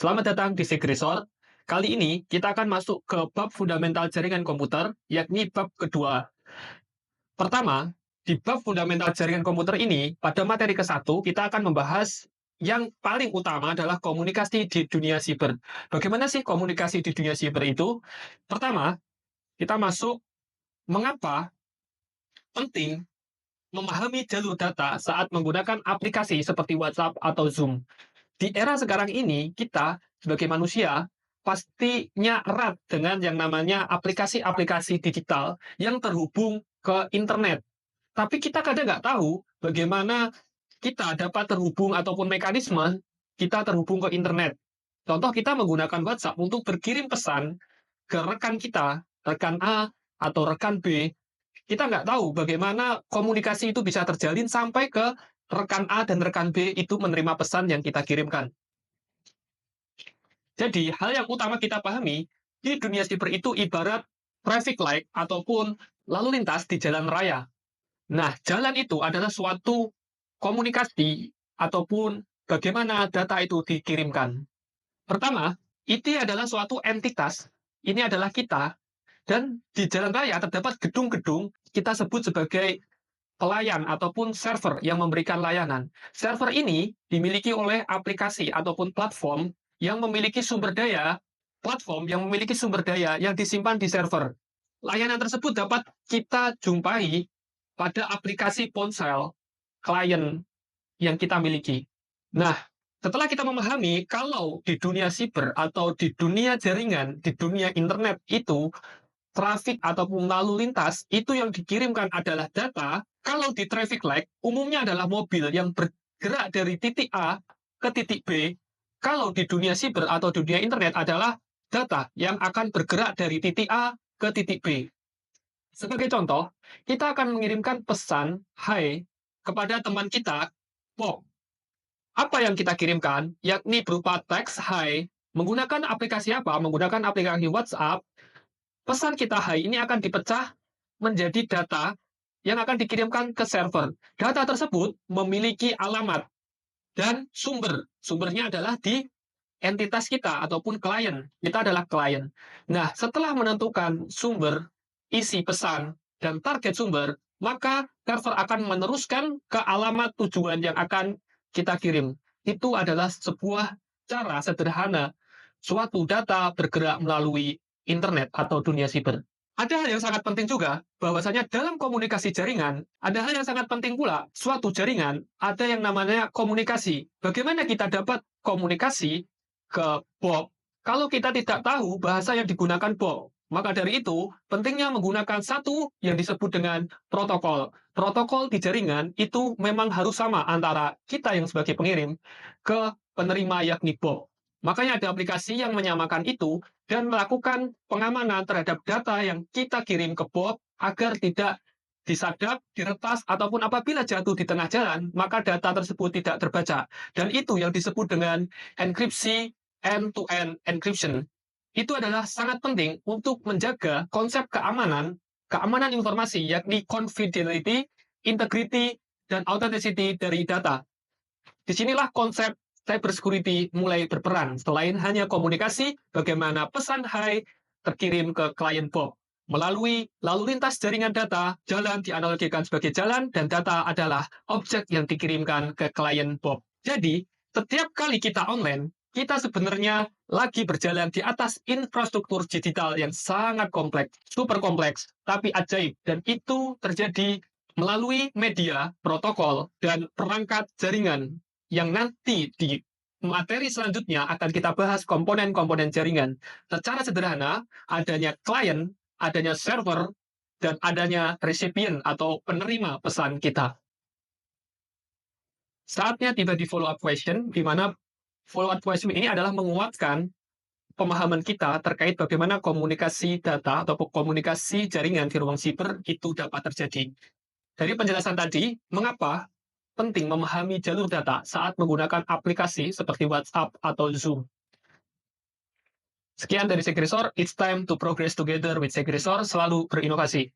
Selamat datang di Segresor. Kali ini kita akan masuk ke bab fundamental jaringan komputer, yakni bab kedua. Pertama, di bab fundamental jaringan komputer ini, pada materi ke-1 kita akan membahas yang paling utama adalah komunikasi di dunia siber. Bagaimana sih komunikasi di dunia siber itu? Pertama, kita masuk mengapa penting memahami jalur data saat menggunakan aplikasi seperti WhatsApp atau Zoom. Di era sekarang ini, kita sebagai manusia pastinya erat dengan yang namanya aplikasi-aplikasi digital yang terhubung ke internet. Tapi kita kadang nggak tahu bagaimana kita dapat terhubung ataupun mekanisme kita terhubung ke internet. Contoh kita menggunakan WhatsApp untuk berkirim pesan ke rekan kita, rekan A atau rekan B. Kita nggak tahu bagaimana komunikasi itu bisa terjalin sampai ke rekan A dan rekan B itu menerima pesan yang kita kirimkan. Jadi, hal yang utama kita pahami, di dunia siber itu ibarat traffic light ataupun lalu lintas di jalan raya. Nah, jalan itu adalah suatu komunikasi ataupun bagaimana data itu dikirimkan. Pertama, itu adalah suatu entitas, ini adalah kita, dan di jalan raya terdapat gedung-gedung kita sebut sebagai pelayan ataupun server yang memberikan layanan. Server ini dimiliki oleh aplikasi ataupun platform yang memiliki sumber daya, platform yang memiliki sumber daya yang disimpan di server. Layanan tersebut dapat kita jumpai pada aplikasi ponsel klien yang kita miliki. Nah, setelah kita memahami kalau di dunia siber atau di dunia jaringan, di dunia internet itu traffic ataupun lalu lintas itu yang dikirimkan adalah data. Kalau di traffic light umumnya adalah mobil yang bergerak dari titik A ke titik B. Kalau di dunia siber atau dunia internet adalah data yang akan bergerak dari titik A ke titik B. Sebagai contoh, kita akan mengirimkan pesan "Hai" kepada teman kita, Bob. Apa yang kita kirimkan, yakni berupa teks "Hai", menggunakan aplikasi apa? Menggunakan aplikasi WhatsApp. Pesan kita "Hai" ini akan dipecah menjadi data yang akan dikirimkan ke server. Data tersebut memiliki alamat dan sumber. Sumbernya adalah di entitas kita ataupun klien. Kita adalah klien. Nah, setelah menentukan sumber, isi pesan, dan target sumber, maka server akan meneruskan ke alamat tujuan yang akan kita kirim. Itu adalah sebuah cara sederhana suatu data bergerak melalui internet atau dunia siber. Ada hal yang sangat penting juga, bahwasanya dalam komunikasi jaringan, ada hal yang sangat penting pula, suatu jaringan, ada yang namanya komunikasi. Bagaimana kita dapat komunikasi ke Bob kalau kita tidak tahu bahasa yang digunakan Bob? Maka dari itu, pentingnya menggunakan satu yang disebut dengan protokol. Protokol di jaringan itu memang harus sama antara kita yang sebagai pengirim ke penerima yakni Bob. Makanya ada aplikasi yang menyamakan itu dan melakukan pengamanan terhadap data yang kita kirim ke Bob agar tidak disadap, diretas, ataupun apabila jatuh di tengah jalan, maka data tersebut tidak terbaca. Dan itu yang disebut dengan enkripsi end-to-end encryption. Itu adalah sangat penting untuk menjaga konsep keamanan, keamanan informasi, yakni confidentiality, integrity, dan authenticity dari data. Disinilah konsep cybersecurity mulai berperan. Selain hanya komunikasi, bagaimana pesan "Hai" terkirim ke klien Bob. Melalui lalu lintas jaringan data, jalan dianalogikan sebagai jalan dan data adalah objek yang dikirimkan ke klien Bob. Jadi, setiap kali kita online, kita sebenarnya lagi berjalan di atas infrastruktur digital yang sangat kompleks, super kompleks, tapi ajaib. Dan itu terjadi melalui media, protokol, dan perangkat jaringan yang nanti di materi selanjutnya akan kita bahas komponen-komponen jaringan. Secara sederhana, adanya klien, adanya server, dan adanya recipient atau penerima pesan kita. Saatnya tiba di follow-up question, di mana follow-up question ini adalah menguatkan pemahaman kita terkait bagaimana komunikasi data atau komunikasi jaringan di ruang siber itu dapat terjadi. Dari penjelasan tadi, mengapa penting memahami jalur data saat menggunakan aplikasi seperti WhatsApp atau Zoom. Sekian dari Segresor, it's time to progress together with Segresor, selalu berinovasi.